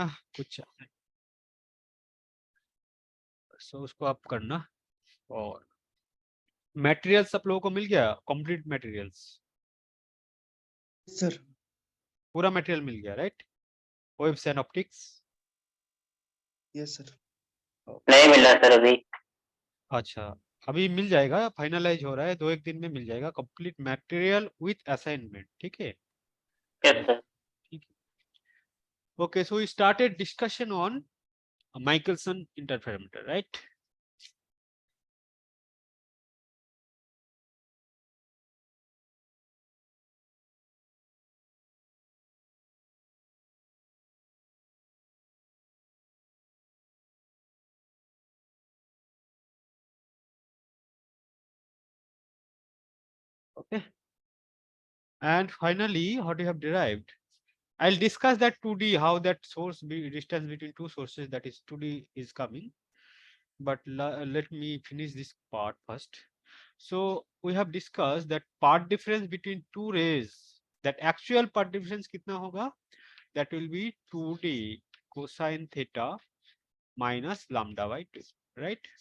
कुछ सो उसको आप करना। और मटेरियल्स आप लोगों को मिल गया, कंप्लीट मटेरियल्स, सर पूरा मटेरियल मिल गया right? Waves and optics. Yes sir. नहीं मिला सर अभी। अच्छा, अभी मिल जाएगा, फाइनलाइज हो रहा है, 2-1 दिन में मिल जाएगा कंप्लीट मटेरियल विथ असाइनमेंट। ठीक है, यस सर। ठीक है। Okay, so we started discussion on Michelson interferometer, right? Okay, and finally what we have derived, I'll discuss that 2D, how that source distance between two sources, that is 2D, is coming. But let me finish this part first. So we have discussed that part difference between two rays, that actual part difference kitna hoga, that will be 2D cosine theta minus lambda by 2, right?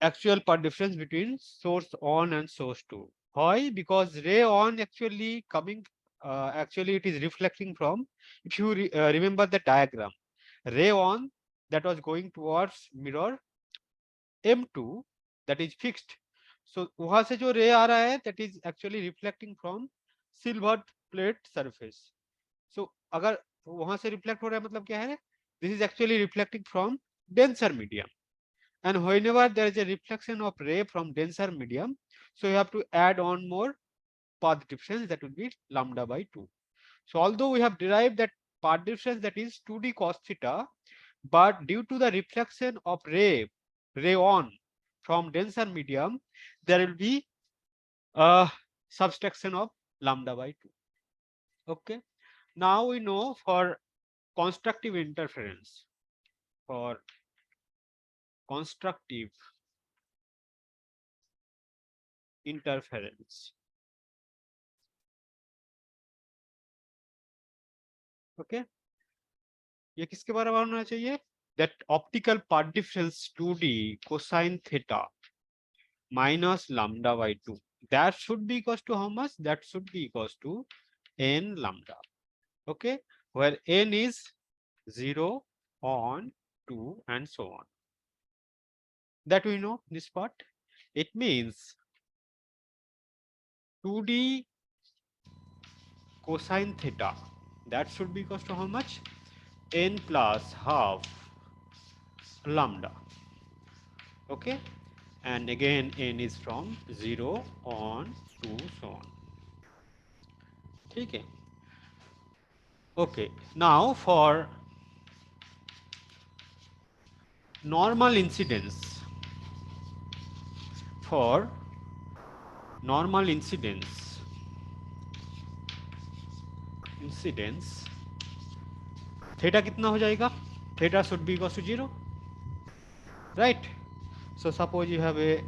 Actual part difference between source 1 and source 2. Why? Because ray 1 actually coming, actually it is reflecting from, if you remember the diagram, ray 1 that was going towards mirror M2, that is fixed. So वहां से जो ray आ रहा है, that is actually reflecting from silver plate surface. So अगर वहां से reflect हो रहा है मतलब क्या है? This is actually reflecting from denser medium. And whenever there is a reflection of ray from denser medium, so you have to add on more path difference, that will be lambda by 2. So although we have derived that path difference, that is 2D cos theta, but due to the reflection of ray on from denser medium, there will be a subtraction of lambda by 2. Okay, now we know for constructive interference, for constructive interference. Okay, ये किसके बारे में होना चाहिए? That optical part difference 2D cosine theta minus lambda by 2. That should be equals to how much? That should be equals to n lambda. Okay, where n is 0, on, 2, and so on. That we know this part. It means 2D cosine theta, that should be equals to how much? N plus half lambda. Okay, and again n is from 0, on, 2, so on. Okay. Okay, now for normal incidence, for normal incidence theta कितना हो जाएगा? Theta should be equals to 0, right? So suppose you have a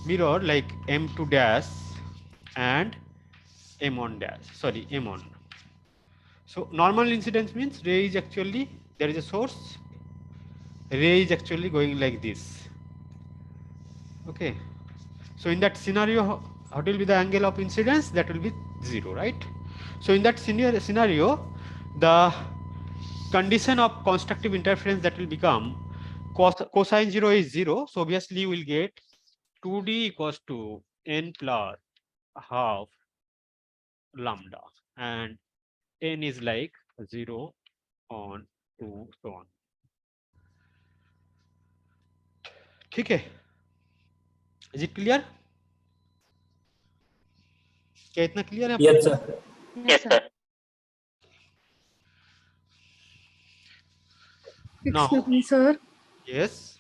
mirror like M2 dash and M1 dash, sorry, M1. So normal incidence means ray is actually, there is a source, ray is actually going like this. Okay, so in that scenario, what will be the angle of incidence? That will be 0, right? So in that scenario, the condition of constructive interference, that will become cosine 0 is 0. So obviously we will get 2D equals to n plus half lambda, and n is like 0, on, 2, so on. ठीक है? Is it clear? क्या इतना clear है? Yes, sir. Yes sir. Now, Excuse me, sir. yes.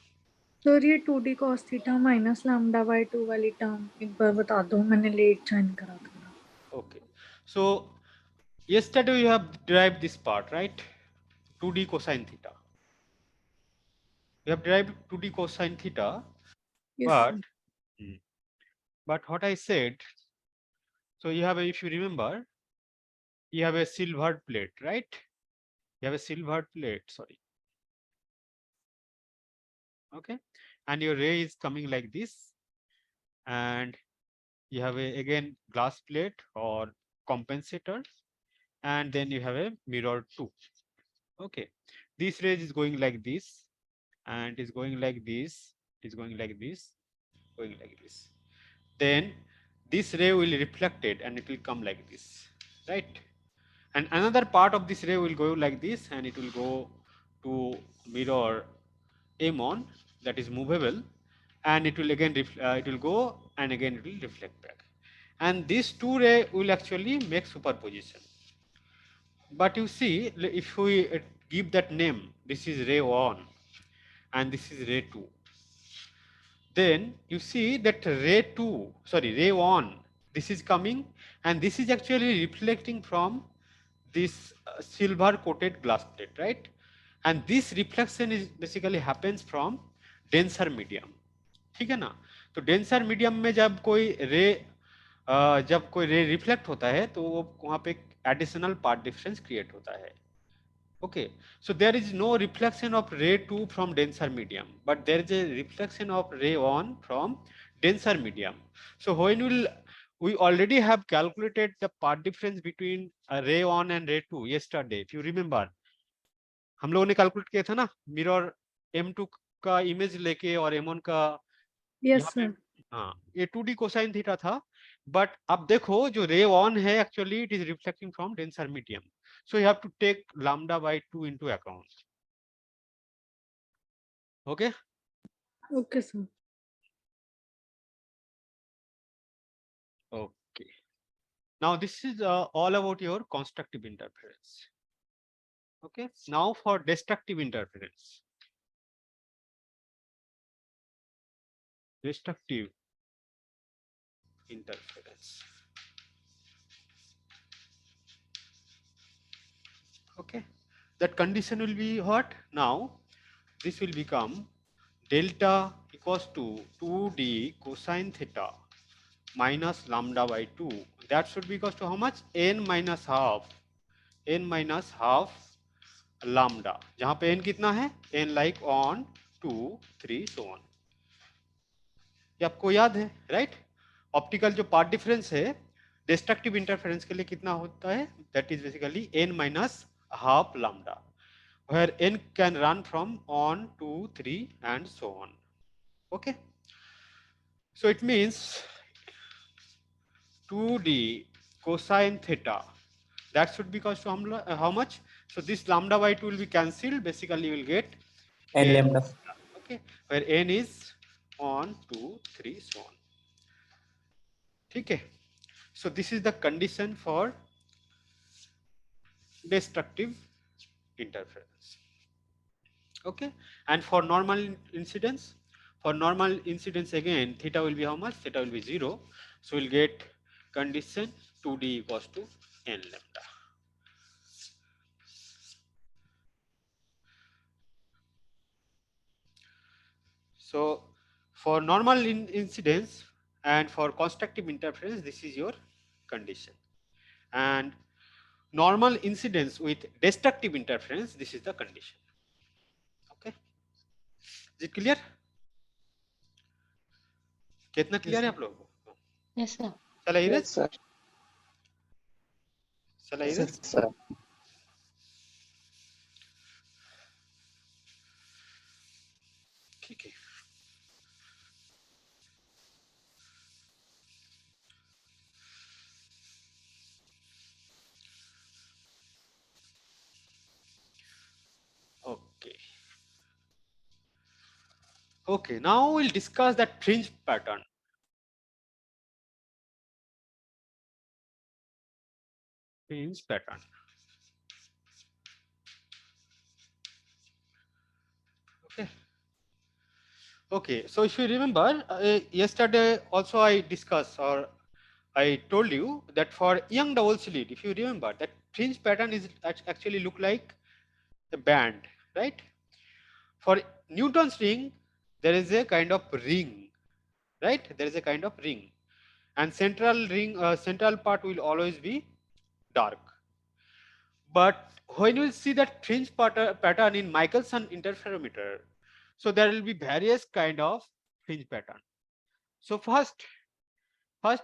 Sir ये 2D cos theta minus lambda by 2 वाली term एक बार बता दो, मैंने लेट ज्वाइन करा था। Okay, so yesterday we have derived this part, right? 2D cosine theta. We have derived 2D cosine theta, Yes, but sir. but what I said, so you have a, if you remember, you have a silver plate, right? You have a silver plate, sorry. Okay, and your ray is coming like this, and you have a again glass plate or compensator, and then you have a mirror too. Okay, this ray is going like this, and is going like this, is going like this, going like this. Then this ray will reflect it and it will come like this, right? And another part of this ray will go like this, and it will go to mirror M1 that is movable, and it will again it will go and again it will reflect back. And these two ray will actually make superposition. But you see, if we give that name, this is ray 1 and this is ray 2, then you see that ray 2, sorry, ray 1, this is coming and this is actually reflecting from this silver coated glass plate, right? And this reflection is basically happens from denser medium. ठीक है ना? तो denser medium में जब कोई रे reflect होता है तो वो वहां पे एडिशनल पार्ट डिफरेंस क्रिएट होता है. Okay, so there is no reflection of ray 2 from denser medium, but there is a reflection of ray 1 from denser medium. So when we already have calculated the part difference between ray 1 and ray 2 yesterday, if you remember, हम लोगों ने calculate किया था ना, mirror M2 का image लेके और M1 का यस यहाँ पे, सर. हाँ, ये 2D कोसाइन थीटा था. बट अब देखो जो रे 1 है actually it is reflecting from denser medium, so you have to take lambda by 2 into account. Okay, okay sir. okay, now this is all about your constructive interference. Okay, now for destructive interference. Destructive interference. Okay, that condition will be what? Now this will become delta equals to 2d cosine theta minus lambda by 2. That should be equals to how much? N minus half lambda. जहां पे n कितना है? n like 1 2 3 so on. ये आपको याद है, right? Optical जो path difference है डिस्ट्रक्टिव इंटरफेरेंस के लिए कितना होता है? That is basically n minus half lambda, where n can run from 1 2 3 and so on. Okay, so it means 2d cosine theta, that should be equals to how much? So this lambda by 2 will be cancelled, basically you will get n lambda. Okay, where n is 1 2 3 so on. ठीक है, so this is the condition for destructive interference. Okay, and for normal incidence, again theta will be how much? Theta will be 0, so we'll get condition 2d equals to n lambda. So for normal incidence and for constructive interference, this is your condition. And normal incidence with destructive interference, this is the condition. Okay, is it clear? कितना clear है आप लोगों को? Yes, sir. चला erase? Yes, sir. चला Yes, erase? sir. ठीक है. Okay. Okay, now we'll discuss that fringe pattern. Fringe pattern. Okay. Okay, so if you remember, yesterday also I discussed or I told you that for young double slit, if you remember, that fringe pattern is actually look like a band, right? For Newton's ring, there is a kind of ring, right? There is a kind of ring, and central part will always be dark. but when you see that fringe pattern in Michelson interferometer, so there will be various kind of fringe pattern. So first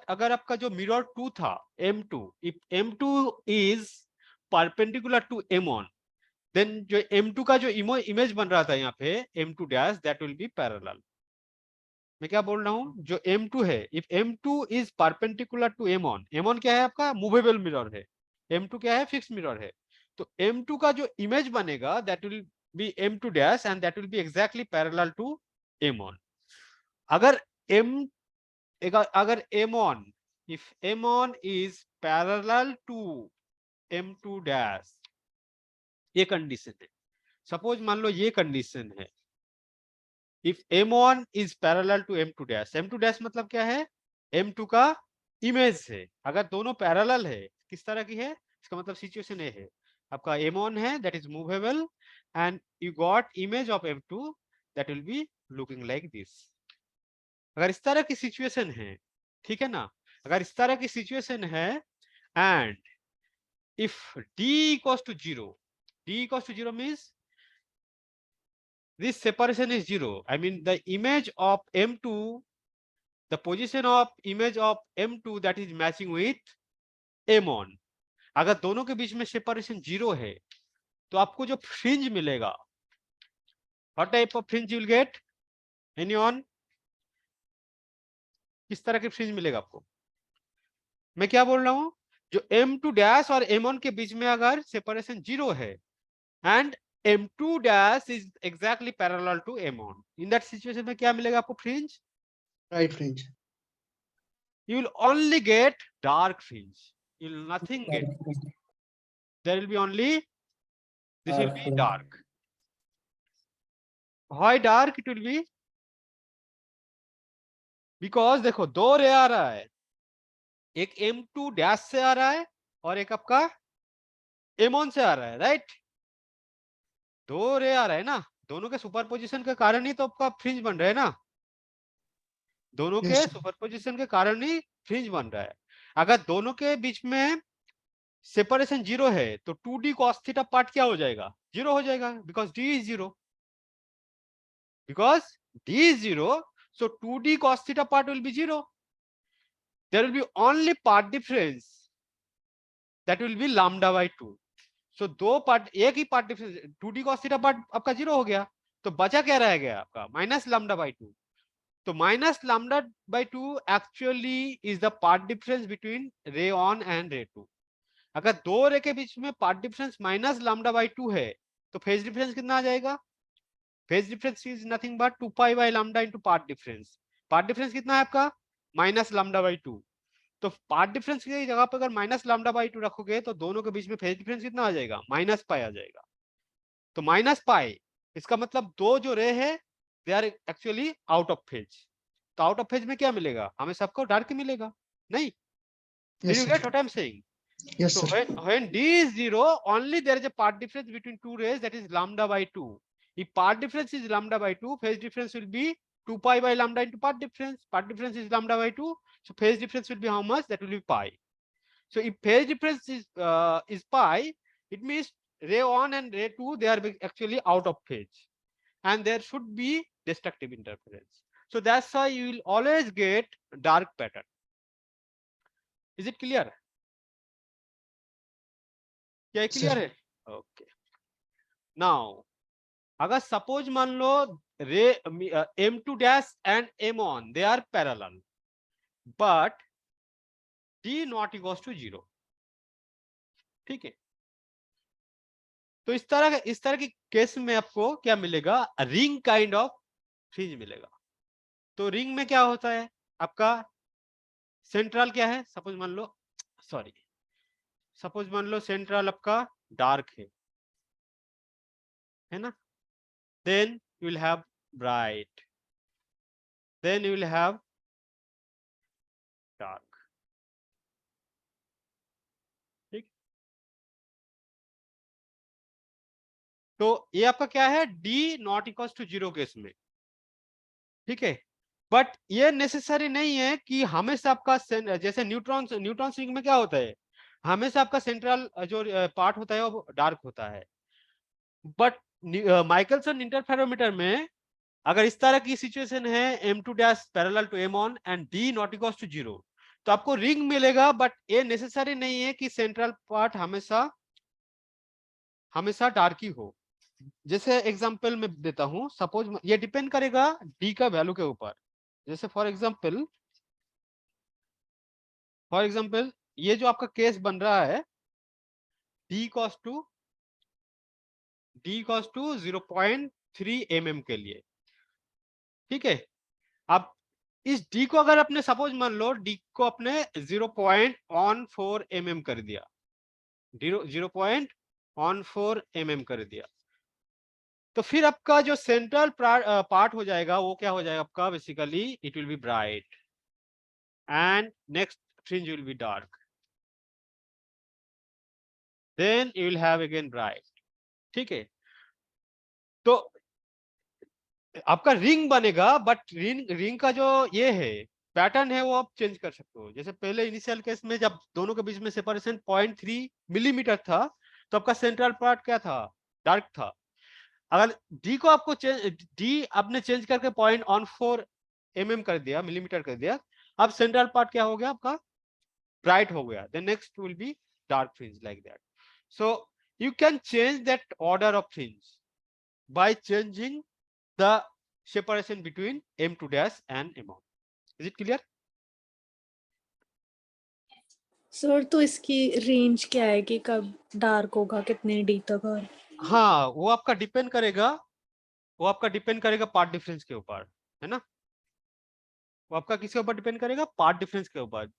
अगर आपका जो mirror 2 था M2, if M2 is perpendicular to M1, then जो M2 का जो image बन रहा था यहाँ पे M2 dash, that will be parallel. मैं क्या बोल रहा हूँ, जो M2 है, if M2 is perpendicular to M1, M1 क्या है आपका, मूवेबल मिरर है, M2 क्या है, फिक्स मिरर है, तो M2 का जो इमेज बनेगा that will be M2 dash and that will be exactly parallel to M1. अगर M1, if M1 is parallel to M2 dash, ये कंडीशन है. सपोज मान लो ये कंडीशन है, if M1 is parallel to M2 dash, M2 dash मतलब क्या है, M2 का इमेज है. अगर दोनों पैरेलल है, किस तरह की है, इसका मतलब सिचुएशन ये है, आपका M1 है that is movable and you got image of M2 that will be looking like this. अगर इस तरह की सिचुएशन है, ठीक है ना, अगर इस तरह की सिचुएशन है and if D equals to 0, D equals to 0 means this separation is 0. I mean the image of M2, the position of image of M2 that is matching with M1. अगर दोनों के बीच में सेपरेशन 0 है, तो आपको जो fringe मिलेगा, what type of fringe you will get? Anyone? किस तरह के फ्रिंज मिलेगा आपको? मैं क्या बोल रहा हूं, जो M2 डैश और M1 के बीच में अगर सेपरेशन 0 है and M2 dash is exactly parallel to M1, in that situation में क्या मिलेगा आपको fringe? Right fringe. You will only get dark fringe. You will nothing get. There will be only, this will be dark. Why dark it will be? Because देखो दो रे आ रहा है, एक M2 डैश से आ रहा है और एक आपका M1 से आ रहा है, राइट? दो रे आ रहा है ना, दोनों के सुपरपोजिशन के कारण ही तो आपका फ्रिंज बन रहा है ना, दोनों के सुपरपोजिशन के कारण ही फ्रिंज बन रहा है. अगर दोनों के बीच में सेपरेशन 0 है तो 2D cos थीटा पार्ट क्या हो जाएगा, 0 हो जाएगा, because D is 0. Because D is 0, so 2D cos theta part will be 0. There will be only part difference, that will be lambda by 2. So दो पार्ट, एक ही part difference, 2D cos theta part आपका 0 हो गया, तो बचा क्या रह गया आपका, माइनस लैम्डा बाई 2. तो minus lambda by 2 actually is the path difference between रे ऑन एंड रे 2. अगर दो रे के बीच में path difference minus lambda by 2 है, तो फेज डिफरेंस कितना आ जाएगा, phase difference is nothing but 2 pi by lambda into path difference. Path difference कितना है आपका, माइनस लैम्डा बाई 2. तो पार्ट डिफरेंस की जगह पर अगर माइनस लैम्डा बाई 2 रखोगे तो दोनों के बीच में फेज डिफरेंस कितना आ जाएगा, माइनस पाई आ जाएगा. तो माइनस पाई, इसका मतलब दो जो रे है they are actually out of phase. तो आउट ऑफ फेज में क्या मिलेगा, हमें सबको डार्क मिलेगा, नहीं? Did you get what I'm saying? Yes, So sir. when D is 0, only there is a part difference between two rays, that is lambda by 2. If part difference is lambda by 2, phase difference will be 2 pi by lambda into part difference. Part difference is lambda by 2, so phase difference will be how much? That will be pi. So if phase difference is pi, it means ray 1 and ray 2 they are actually out of phase, and there should be destructive interference. So that's why you will always get dark pattern. Is it clear? क्या clear है? Okay. Now अगर suppose मान लो ray M2 dash and M1 they are parallel but D not equals to 0, ठीक है? तो इस तरह की केस में आपको क्या मिलेगा, रिंग काइंड ऑफ फ्रिंज मिलेगा. तो रिंग में क्या होता है, आपका सेंट्रल क्या है, सपोज मान लो सेंट्रल आपका डार्क है ना, then you will have bright, then you will have dark. ठीक, तो ये आपका क्या है, D not equals to 0 case में, ठीक है? बट ये नेसेसरी नहीं है कि हमेशा आपका जैसे न्यूट्रॉन रिंग में क्या होता है, हमेशा आपका सेंट्रल जो पार्ट होता है वो डार्क होता है। बट माइकलसन इंटरफेरोमीटर में अगर इस तरह की सिचुएशन है, M2 dash parallel to M1 and D not equals to 0, तो आपको रिंग मिलेगा, बट ये नेसेसरी नहीं है कि सेंट्रल पार्ट हमेशा हमेशा डार्क ही हो। जैसे एग्जांपल में देता हूं, सपोज ये डिपेंड करेगा D का वैल्यू के ऊपर। जैसे फॉर एग्जांपल ये जो आपका केस बन रहा है, D इक्वल्स टू 0.3 mm के लिए, ठीक है। अब इस D को अगर अपने सपोज मान लो D को अपने 0.14 mm कर दिया, 0.14 mm कर दिया, तो फिर आपका जो सेंट्रल पार्ट हो जाएगा वो क्या हो जाएगा आपका, basically it will be bright and next fringe will be dark, then you will have again bright, ठीक है। तो आपका रिंग बनेगा, बट रिंग का जो ये है पैटर्न है वो आप चेंज कर सकते हो। जैसे पहले इनिशियल केस में जब दोनों के बीच में सेपरेशन 0.3 मिलीमीटर था, तो आपका सेंट्रल पार्ट क्या था, डार्क था। अगर डी को आपको डी आपने चेंज करके 0.14 mm कर दिया, मिलीमीटर कर दिया, अब सेंट्रल पार्ट क्या हो गया आपका, ब्राइट हो गया, then next will be dark fringe like that. So you can change that order of fringe by changing the separation between M2 dash and M1. Is it clear? Sir तो इसकी range क्या है कि कब dark होगा, कितने D तक? और हाँ, वो आपका डिपेंड करेगा पार्ट डिफरेंस के ऊपर, है ना। वो आपका किसके ऊपर डिपेंड करेगा, पार्ट डिफरेंस के ऊपर।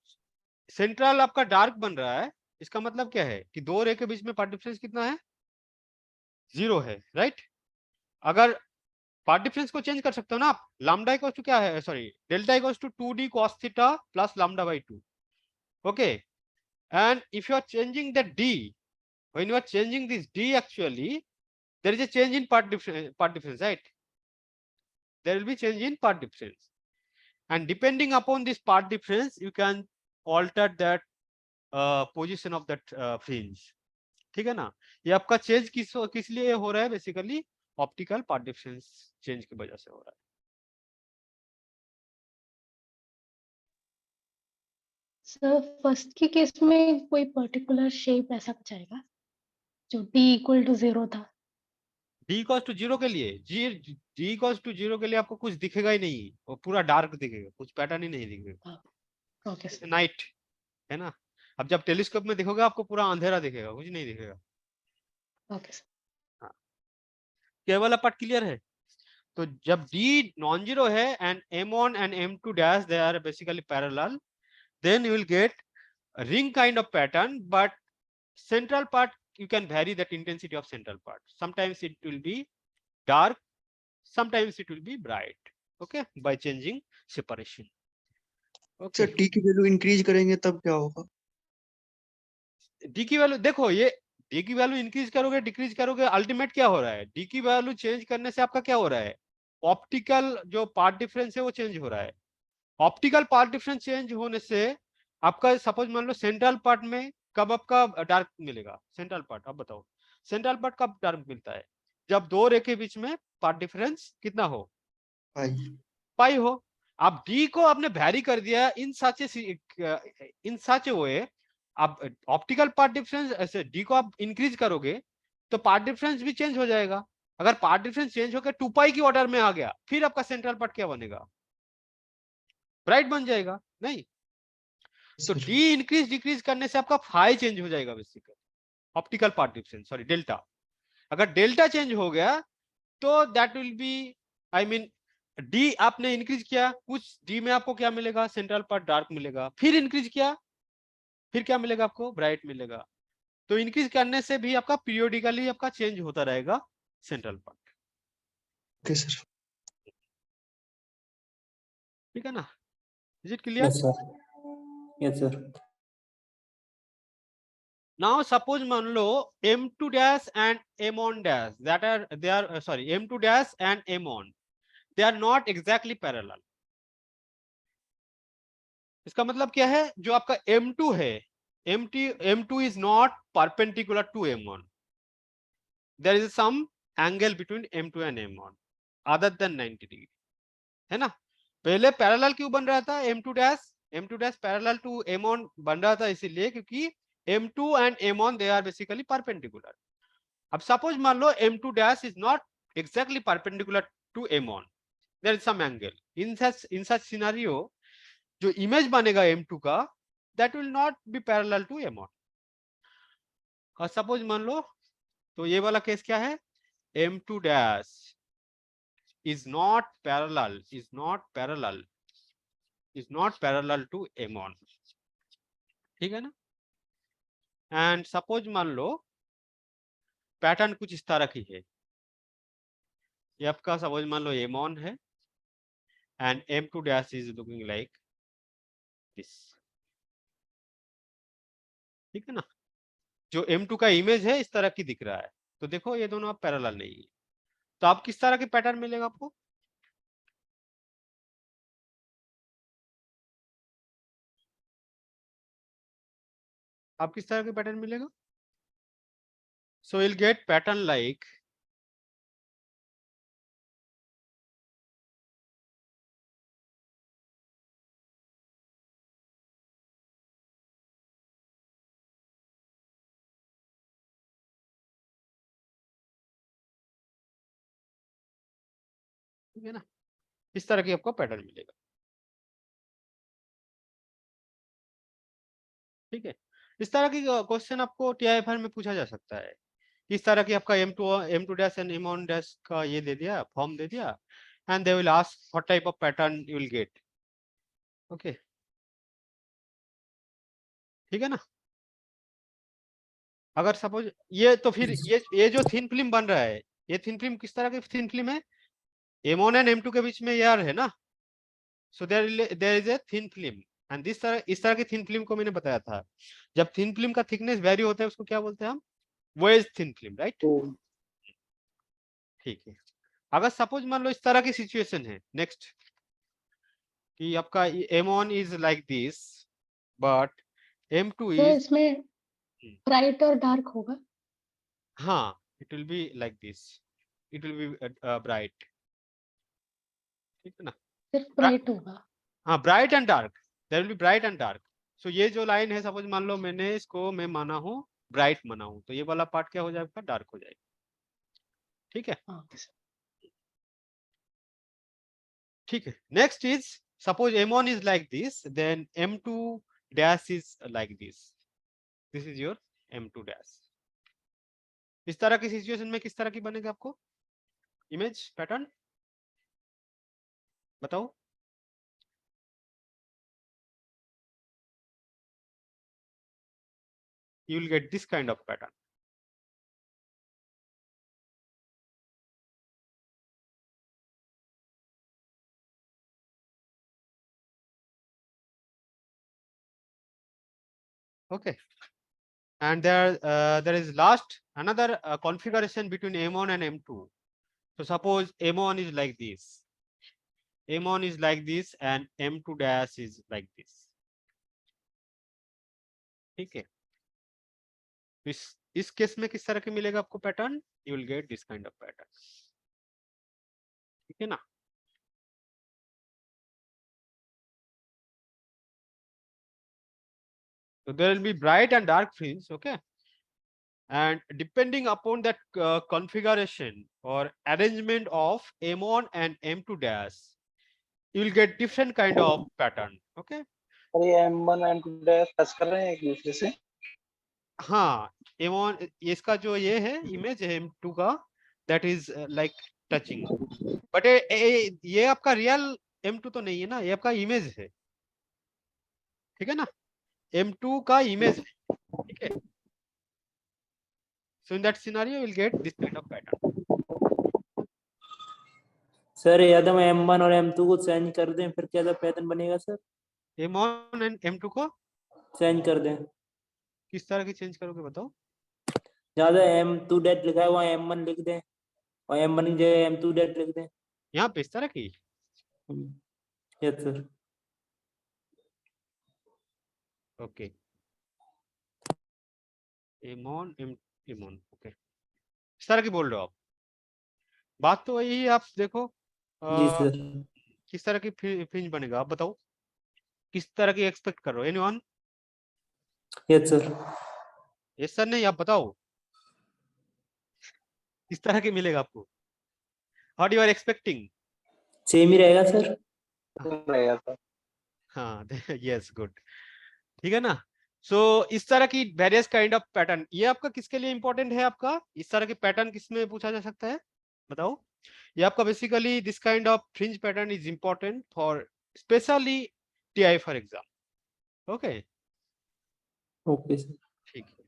सेंट्रल आपका डार्क बन रहा है, इसका मतलब क्या है कि दो रे के बीच में पार्ट डिफरेंस कितना है, 0 है, राइट। अगर पार्ट डिफरेंस को चेंज कर सकते हो ना आप, लैम्डा इक्वल्स टू क्या है, sorry, delta equals to 2d cos theta plus lambda by 2, okay. And if you are changing the d, when you are changing this d, actually there is a change in part difference, right? There will be change in part difference, and depending upon this part difference you can alter that position of that fringe, ठीक है ना। ये आपका change किस लिए हो रहा है, basically optical path difference change की वजह से हो रहा है। सर फर्स्ट के केस में कोई पर्टिकुलर शेप ऐसा कुछ आएगा जो डी इक्वल टू 0 था? d इक्वल्स टू 0 के लिए, d इक्वल्स टू 0 के लिए आपको कुछ दिखेगा ही नहीं, वो पूरा डार्क दिखेगा, कुछ पैटर्न ही नहीं दिखेगा, ओके सर। नाइट, है ना। अब जब टेलीस्कोप में देखोगे आपको पूरा अंधेरा दिखेगा, कुछ नहीं दिखेगा। Okay sir. हाँ, केवल पार्ट क्लियर है। तो जब d नॉन जीरो है and m1 and m2 dash they are basically parallel, then you will get a ring kind of pattern, but central part you can vary that intensity of central part. Sometimes it will be dark, sometimes it will be bright, okay, by changing separation, okay. Sir T की value increase करेंगे तब क्या होगा? D की value देखो, ये D की value increase करोगे डिक्रीज करोगे, अल्टीमेट क्या हो रहा है, डी की वैल्यू चेंज करने से आपका क्या हो रहा है, ऑप्टिकल जो पार्ट डिफरेंस है वो चेंज हो रहा है। ऑप्टिकल पार्ट डिफरेंस चेंज होने से आपका सपोज मान लो सेंट्रल पार्ट में कब आपका डार्क मिलेगा, सेंट्रल पार्ट, अब बताओ सेंट्रल पार्ट कब डार्क मिलता है, जब दो रे के बीच में पार्ट डिफरेंस कितना हो, पाई हो। आप डी को आपने वैरी कर दिया इन सच वे, आप ऑप्टिकल पार्ट डिफरेंस ऐसे डी को आप इंक्रीज करोगे तो पार्ट डिफरेंस भी चेंज हो जाएगा। अगर पार्ट डिफरेंस चेंज होकर 2 पाई की ऑर्डर में आ गया, फिर आपका सेंट्रल पार्ट क्या बनेगा, ब्राइट बन जाएगा, नहीं। तो डी इंक्रीज डिक्रीज करने से आपका फाई चेंज हो जाएगा, basically optical path difference, sorry delta. अगर डेल्टा चेंज हो गया तो that will be, I mean D आपने इंक्रीज किया, कुछ डी में आपको क्या मिलेगा, सेंट्रल पार्ट डार्क मिलेगा, फिर इंक्रीज किया, फिर क्या मिलेगा आपको, ब्राइट मिलेगा। तो इंक्रीज करने से भी आपका पीरियोडिकली आपका चेंज होता रहेगा सेंट्रल पार्ट, ओके सर। ठीक है ना। Is it clear? Yes sir, yes sir. Now suppose मान लो M2 dash and M1 dash that are they are sorry M2 dash and M1 they are not exactly parallel. इसका मतलब क्या है, जो आपका M2 है M2 is not perpendicular to M1. There is some angle between M2 and M1 other than 90 degree, है ना? पहले पैरेलल क्यों बन रहा था? M2 dash parallel to M1 बन रहा था इसीलिए क्योंकि M2 and M1 they are basically perpendicular. अब सपोज मान लो M2 dash is not exactly perpendicular to M1. There is some angle. In such scenario, जो इमेज बनेगा M2 का that will not be parallel to M1. और suppose मान लो तो ये वाला केस क्या है? M2 dash is not parallel to M1. ठीक है ना? एंड सपोज मान लो पैटर्न कुछ इस तरह की है, ये आपका सपोज मान लो M1 है and M2 dash is looking like this, ठीक है ना? जो M2 का इमेज है इस तरह की दिख रहा है, तो देखो ये दोनों आप पैरेलल नहीं है, तो आप किस तरह के पैटर्न मिलेगा आपको? आप किस तरह के पैटर्न मिलेगा? So will get pattern like ठीक है ना, इस तरह की आपको पैटर्न मिलेगा, ठीक है? इस तरह की क्वेश्चन आपको TIFR में पूछा जा सकता है। इस तरह की आपका M2 dash and M1 dash का ये दे दिया, फॉर्म दे दिया, and they will ask what type of pattern you will get, okay, ठीक है ना? अगर सपोज ये तो फिर ये जो थिन फिल्म बन रहा है, ये थिन फिल्म किस तरह की थिन फिल्म है? M1 एंड M2 के बीच में एयर है ना, so there is a thin film, and इस तरह की थिन फिल्म को मैंने बताया था, जब थिन फिल्म का थिकनेस वेरी होता है उसको क्या बोलते हैं हम? Wedge thin film, right? ठीक है। अगर सपोज मान लो इस तरह की सिचुएशन है नेक्स्ट, कि आपका M1 is like this but M2 तो इज, इसमें ब्राइट और डार्क होगा? हाँ, it will be like this, it will be bright, ठीक है ना? सिर्फ ब्राइट होगा? हाँ, bright and dark, there will be bright and dark. So ये जो लाइन है सपोज मान लो मैंने इसको मैं माना हूँ ब्राइट माना हूँ, तो ये वाला पार्ट क्या हो जाएगा? डार्क हो जाएगा, ठीक है? ठीक है। Next is suppose M1 is like this, then M2 dash is like this, this is your M2 dash. इस तरह की सिचुएशन में किस तरह की बनेगा आपको इमेज पैटर्न? बताओ। You will get this kind of pattern. Okay, and there is last another configuration between M1 and M2. So suppose M1 is like this, M1 is like this, and M2 dash is like this. ठीक है, इस case में किस तरह के मिलेगा आपको pattern? You will get this kind of pattern, ठीक है ना? So there will be bright and dark fringe, okay? And depending upon that configuration or arrangement of M1 and M2 dash, you will get different kind of pattern, okay? और ये M1 M2 dash touch कर रहे हैं एक दूसरे से? हाँ, M1 इसका जो ये है इमेज है M2 का, that is like touching, but ये आपका रियल M2 तो नहीं है ना, ये आपका इमेज है, ठीक है ना? M2 का इमेज है, ठीक है? So in that scenario you will get this kind of pattern. Sir यदि मैं M1 और M2 को चेंज कर दें फिर क्या पैटर्न बनेगा सर? M1 and M2 को चेंज कर दें, किस तरह की चेंज करोगे बताओ? ज्यादा M2 डेट लिखा है वहाँ M1 लिख दें और M1 की जगह M2 डेट लिख दें। यहाँ पे इस तरह की? Yes sir. Okay, M1 M1 okay, इस तरह की बोल रहे हो आप? बात तो वही है, आप देखो जी सर। किस तरह की फ्रिंज बनेगा आप बताओ, किस तरह की एक्सपेक्ट कर रहे हो? Anyone? Yes sir. Yes sir नहीं, आप बताओ किस तरह की मिलेगा आपको? What you are expecting? Same ही रहेगा सर। रहेगा सर। हाँ यस गुड, ठीक है ना। सो इस तरह की वेरियस काइंड ऑफ पैटर्न, ये आपका किसके लिए इंपॉर्टेंट है? आपका इस तरह के पैटर्न किसमें पूछा जा सकता है बताओ? ये आपका basically this kind of fringe pattern is important for specially TI for exam. Okay okay sir. ठीक है।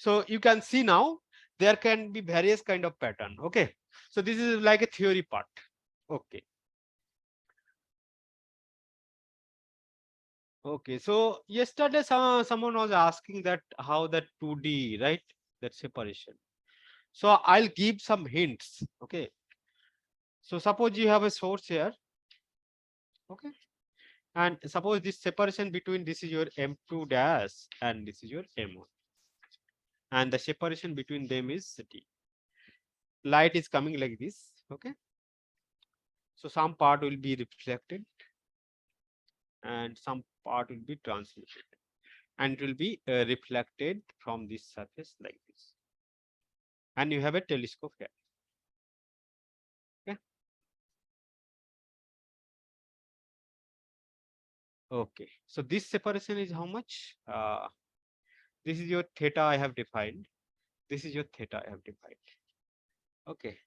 So you can see now there can be various kind of pattern. Okay, so this is like a theory part. Okay. Okay, so yesterday someone was asking that how that 2D, right? That separation. So I'll give some hints. Okay. So suppose you have a source here. Okay. And suppose this separation between this is your M2 dash and this is your M1. And the separation between them is D. Light is coming like this. Okay. So some part will be reflected and some part will be transmitted and it will be reflected from this surface like this, and you have a telescope here. Okay, okay, so this separation is how much? This is your theta I have defined, this is your theta I have defined. Okay,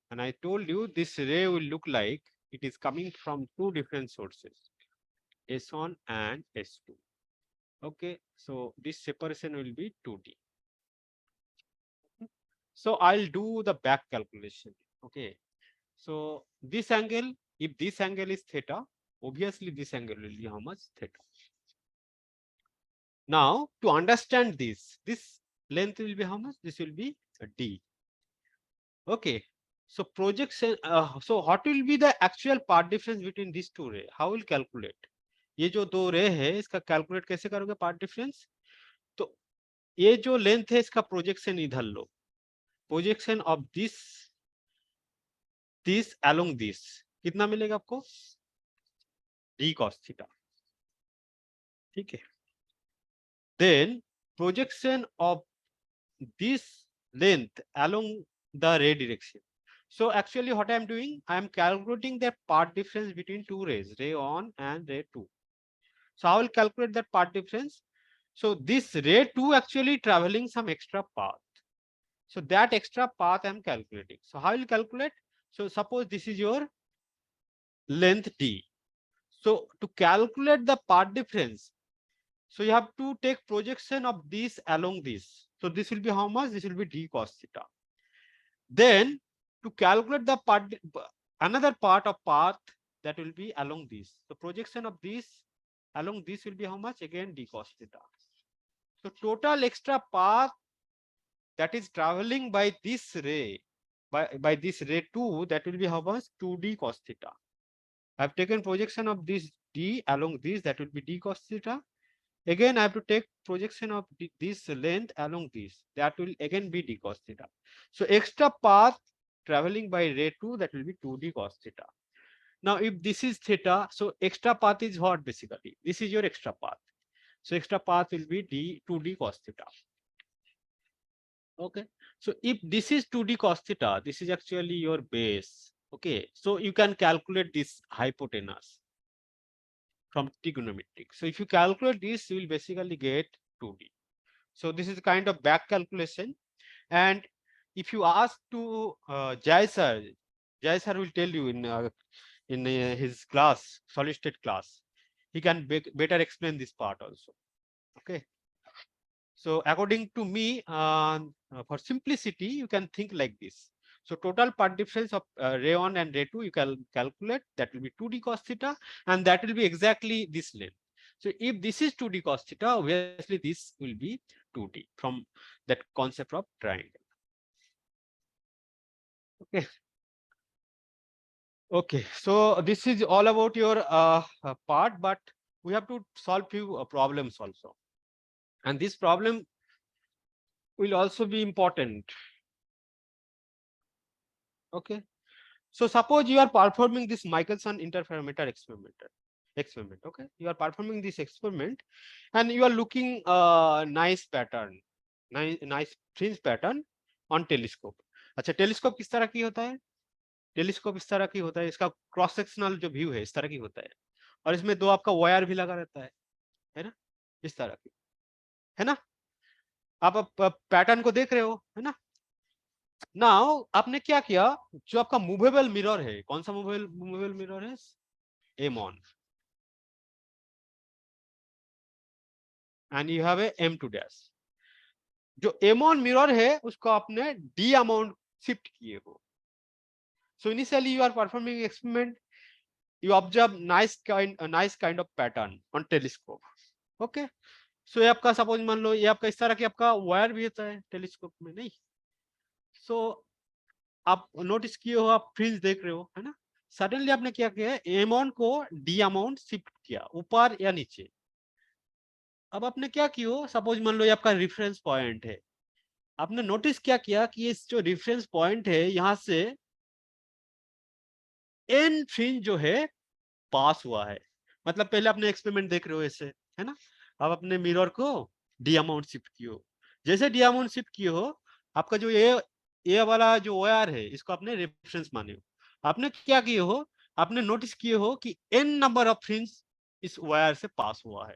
and I told you this ray will look like it is coming from two different sources, S1 and S2. Okay, so this separation will be 2D. So I'll do the back calculation. Okay, so this angle, if this angle is theta, obviously this angle will be how much? Theta. Now to understand this length will be how much? This will be D. Okay, so projection, so what will be the actual part difference between these two rays? How will calculate? ये जो दो रे है इसका calculate कैसे करोगे path difference? तो ये जो लेंथ है इसका प्रोजेक्शन इधर लो, projection of this along this कितना मिलेगा आपको? D cos theta. ठीक है, then projection of this length along the ray direction. So actually what I am doing, I am calculating the path difference between two rays, ray 1 and ray 2. So I will calculate that path difference. So this ray 2 actually traveling some extra path. So that extra path I am calculating. So how will calculate? So suppose this is your length D. So to calculate the path difference, so you have to take projection of this along this. So this will be how much? This will be D cos theta. Then to calculate the part, another part of path that will be along this. So projection of this along this will be how much? Again D cos theta. So total extra path that is traveling by this ray, by this ray 2, that will be how much? 2D cos theta. I have taken projection of this D along this, that will be D cos theta. Again, I have to take projection of this length along this, that will again be D cos theta. So extra path traveling by ray 2, that will be 2D cos theta. Now, if this is theta, so extra path is what basically? This is your extra path. So extra path will be 2D cos theta. Okay. So if this is 2D cos theta, this is actually your base. Okay. So you can calculate this hypotenuse from trigonometric. So if you calculate this, you will basically get 2D. So this is kind of back calculation. And if you ask to JEST, JEST will tell you in his class, solid state class, he can better explain this part also. Okay. So according to me, for simplicity, you can think like this. So total part difference of ray 1 and ray 2, you can calculate, that will be 2D cos theta, and that will be exactly this length. So if this is 2D cos theta, obviously this will be 2D from that concept of triangle. Okay. Okay, so this is all about your part, but we have to solve few problems also. And this problem will also be important. Okay. So suppose you are performing this Michelson interferometer experiment. Okay, you are performing this experiment and you are looking a nice pattern, nice fringe pattern on telescope. अच्छा, telescope किस तरह की होता है? Telescope इस तरह की होता है, इसका क्रॉस सेक्शनल जो व्यू है इस तरह की होता है और इसमें दो आपका वायर भी लगा रहता है ना, इस तरह की, है ना? आप पैटर्न को देख रहे हो, है ना? नाउ आपने क्या किया, जो आपका मूवेबल मिरर है, कौन सा मूवेबल मिरर है? M1 and you have a M2 dash. जो M1 मिरर है उसको आपने D अमाउंट शिफ्ट किए हो। So initially you are performing experiment, you observe nice kind of pattern on telescope. Okay, so ये आपका सपोज मान लो ये आपका इस तरह की आपका वायर भी होता है टेलीस्कोप में, नहीं? सो आप नोटिस किए हो, आप फ्रिंज देख रहे हो, है ना? सडनली आपने क्या किया है, M1 को D अमाउंट शिफ्ट किया ऊपर या नीचे। अब आपने क्या किया, सपोज मान लो ये आपका रेफरेंस पॉइंट है, आपने नोटिस क्या किया कि इस जो रेफरेंस पॉइंट है यहाँ से N फ्रिंज जो है पास हुआ है। मतलब पहले आपने एक्सपेरिमेंट देख रहे हो ऐसे, है ना? अब अपने मिरर को डी अमाउंट शिफ्ट किए, जैसे डी अमाउंट शिफ्ट किए हो, आपका जो ये वाला जो वायर है इसको आपने रेफरेंस माने हो। आपने क्या किए हो, आपने नोटिस किए हो कि n नंबर ऑफ फ्रिंज इस वायर से पास हुआ है।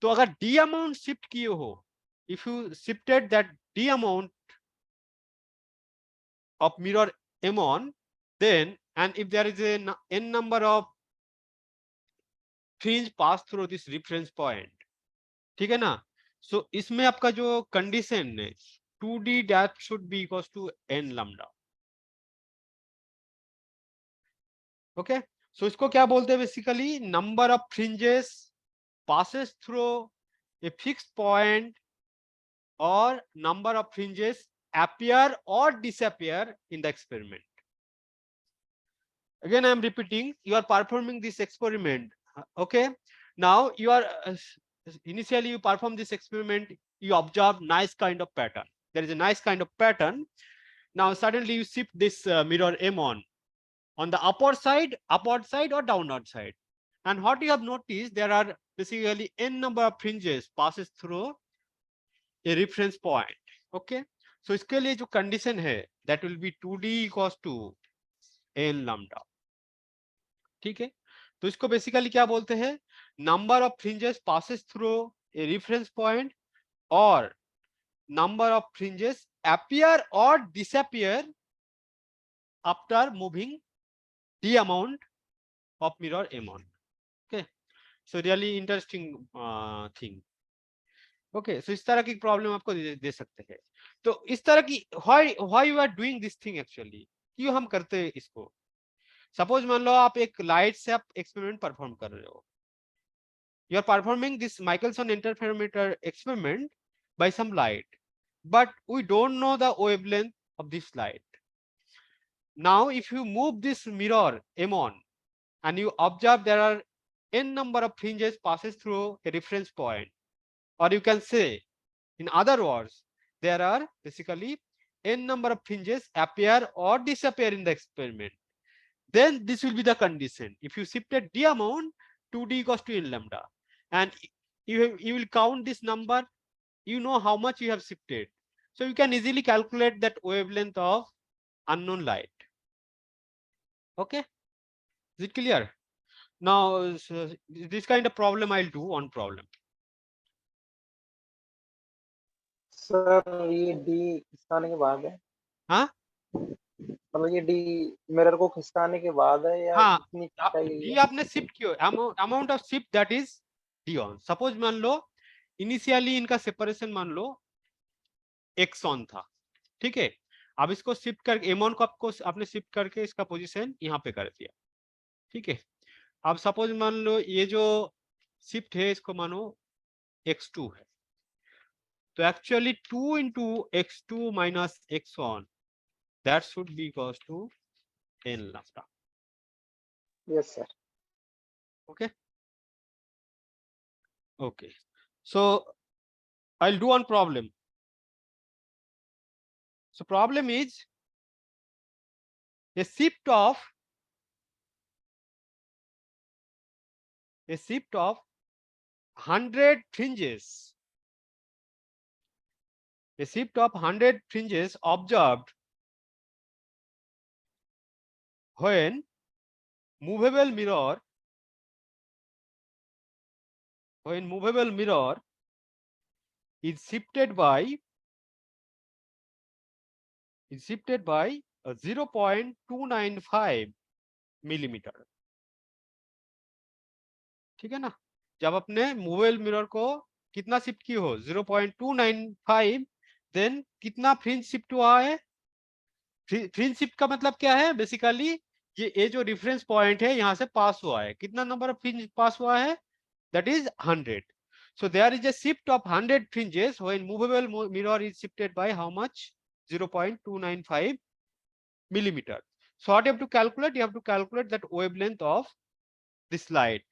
तो अगर डी अमाउंट शिफ्ट किए हो, if you shifted that D amount of mirror M1, then and if there is a n number of fringe pass through this reference point, ठीक है ना? सो इसमें आपका जो कंडीशन है 2D dash should be equals to n lambda. Okay, so इसको क्या बोलते हैं basically, number of fringes passes through a fixed point or number of fringes appear or disappear in the experiment. Again I am repeating, you are performing this experiment. Okay, now you are initially you perform this experiment, you observe nice kind of pattern, there is a nice kind of pattern. Now suddenly you shift this mirror M1 on the upward side or downward side, and what you have noticed, there are basically n number of fringes passes through a reference point. Okay, so इसके लिए जो condition है that will be 2D equals to n lambda. ठीक है, तो इसको basically क्या बोलते हैं, number of fringes passes through a reference point और नंबर ऑफ फ्रिंजेस अपीयर और disappear after moving D amount of mirror M1. Okay, so really interesting thing. Okay, so इस तरह की प्रॉब्लम आपको दे सकते हैं। तो इस तरह की why you are doing this thing, actually क्यों हम करते हैं इसको? सपोज मान लो आप एक लाइट से आप एक्सपेरिमेंट परफॉर्म कर रहे हो, you are performing this Michelson interferometer experiment by some light, but we don't know the wavelength of this light. Now if you move this mirror M1 and you observe there are n number of fringes passes through a reference point, or you can say in other words, there are basically n number of fringes appear or disappear in the experiment, then this will be the condition. If you shifted d amount, 2D equals to n lambda, and you will count this number, you know how much you have shifted, so you can easily calculate that wavelength of unknown light. Okay, is it clear? Now so this kind of problem I'll do one problem. Sir ये D खिसकाने के बाद है, हाँ मतलब ये D mirror को खिसकाने के बाद है या हाँ, जितनी आप चाहिए डी है? आपने शिफ्ट किया, amount of shift that is D on. Suppose मान लो इनिशियली इनका सेपरेशन मान लो x ऑन था, ठीक है? अब इसको शिफ्ट कर M1 को आपको आपने शिफ्ट करके इसका पोजीशन यहाँ पे कर दिया, ठीक है? अब सपोज मान लो ये जो शिफ्ट है इसको मानो x2 है, तो actually 2 into x2 minus x1 that should be equals to n lambda. Yes sir. Okay, okay, so I'll do one problem. So problem is a shift of 100 fringes. A shift of 100 fringes observed when movable mirror is shifted by 0.295 millimetre. ठीक है ना. जब अपने movable mirror को कितना shift की हो 0.295, then कितना फ्रिंज शिफ्ट हुआ है. फ्रिंज शिफ्ट का मतलब क्या है? बेसिकली ये जो रेफरेंस पॉइंट है यहाँ से पास हुआ है. कितना नंबर ऑफ फ्रिंज पास हुआ है? That is 100. So there is a shift of 100 fringes when movable mirror is shifted by how much? 0.295 millimeter. So what you have to calculate? You have to calculate that wavelength of this light.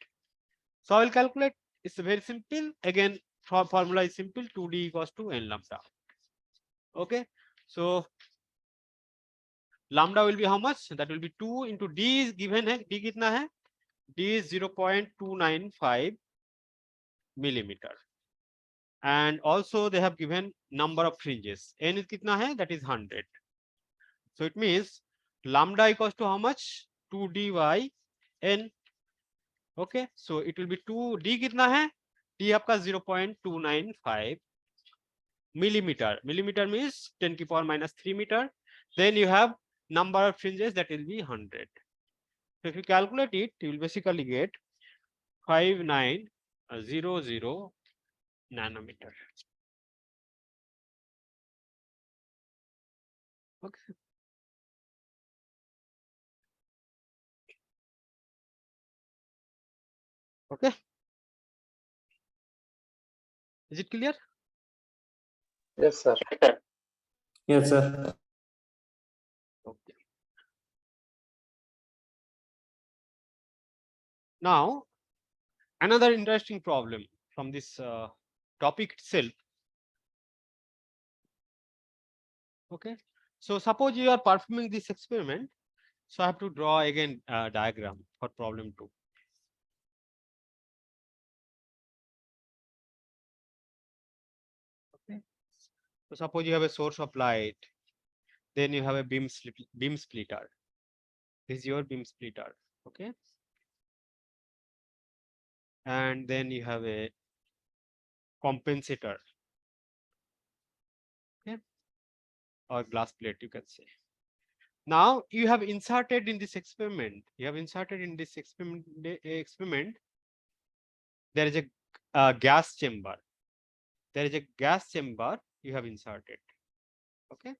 So I will calculate. It's very simple. Again, formula is simple. 2d equals to n lambda. Okay. So lambda will be how much? That will be 2 into d is given है. d कितना है? d is 0.295 millimeter. And also they have given number of fringes. N is कितना है? That is 100. So it means lambda equals to how much? 2d by n. Okay. So it will be 2d कितना है? d आपका 0.295 millimeter. Millimeter means 10 की power minus 3 meter. Then you have number of fringes, that will be 100. So if you calculate it, you will basically get 5900 nanometer. Okay. Okay. Is it clear? Yes, sir. Yes, sir. Okay. Now, another interesting problem from this topic itself. Okay. So suppose you are performing this experiment. So I have to draw again a diagram for problem 2. Okay. So suppose you have a source of light, then you have a beam splitter. This is your beam splitter. Okay. And then you have a compensator. Okay. Or glass plate, you can say. Now you have inserted in this experiment. There is a gas chamber. There is a gas chamber you have inserted. Okay.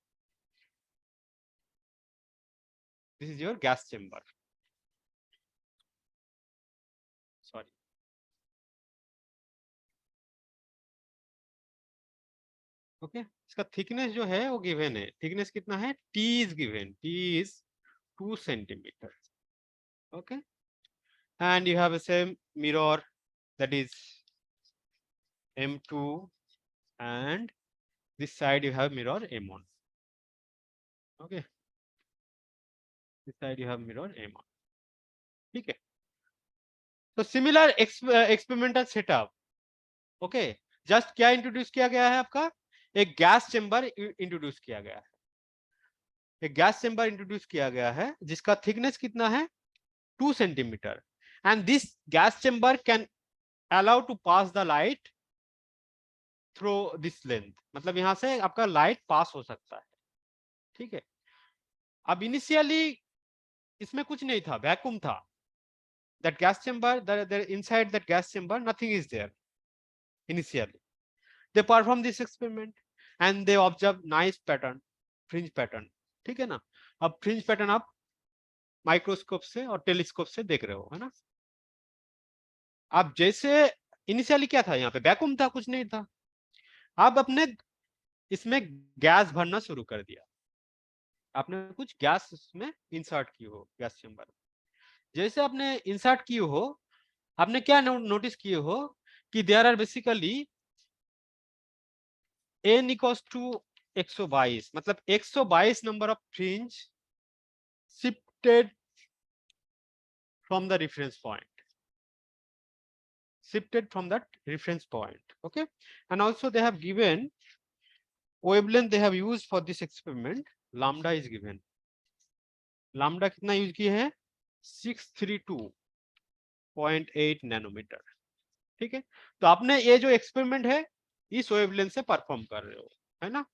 This is your gas chamber. Sorry. Okay. इसका thickness जो है वो given है. Thickness कितना है? T is given. T is 2 centimeter. Okay. And you have a same mirror, that is M2, and this side you have mirror M1. Okay. This side you have mirror M1. ठीक है. So similar experimental setup. Okay. Just क्या introduce किया गया है आपका? एक gas chamber introduce किया गया है. एक गैस चेंबर इंट्रोड्यूस किया गया है जिसका थिकनेस कितना है? 2 centimeter. And this gas chamber can allow to pass the light through this length. मतलब यहां से आपका लाइट पास हो सकता है. ठीक है. अब इनिशियली इसमें कुछ नहीं था, वैक्यूम था. That gas chamber, inside that gas chamber, nothing is there. Initially, they perform this experiment and they observe nice pattern, fringe pattern. ठीक है ना. अब fringe pattern आप माइक्रोस्कोप से और टेलीस्कोप से देख रहे हो, है ना. अब जैसे इनिशियली क्या था, यहाँ पे वैक्यूम था, कुछ नहीं था. अब अपने इसमें गैस भरना शुरू कर दिया. आपने कुछ गैस इसमें इंसर्ट की हो गैस चेंबर. जैसे आपने इंसर्ट किए हो, आपने क्या नोटिस किए हो कि there are basically n equals to 122 मतलब 122 number of fringe shifted from the reference point. Shifted from that reference point. Okay, and also they have given wavelength they have used for this experiment. Lambda is given. Lambda कितना use किए हैं 632.8 nanometre. ठीक है, तो आपने ये जो experiment है इस वेवलेंथ से परफॉर्म कर रहे हो, है ना.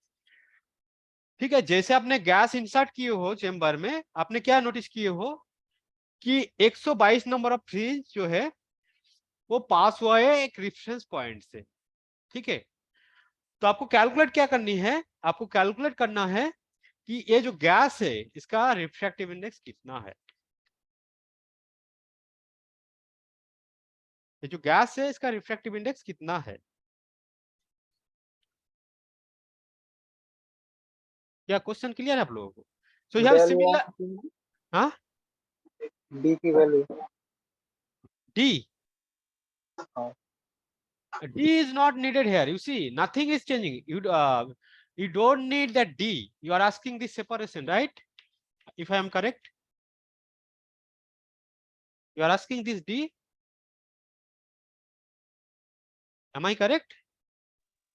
ठीक है, जैसे आपने गैस इंसर्ट किए हो चेंबर में, आपने क्या नोटिस किए हो कि 122 नंबर ऑफ फ्रिंज जो है वो पास हुआ है एक रेफरेंस पॉइंट से. ठीक है, तो आपको कैलकुलेट क्या करनी है, आपको कैलकुलेट करना है कि ये जो गैस है इसका रिफ्रैक्टिव इंडेक्स कितना है. ये जो गैस है इसका रिफ्रैक्टिव इंडेक्स कितना है. क्या क्वेश्चन क्लियर है आप लोगों को? So you have similar. हाँ, डी की value D. D is not needed here. You see, nothing is changing. You don't need that D. You are asking this separation, right? If I am correct, you are asking this D. Am I correct?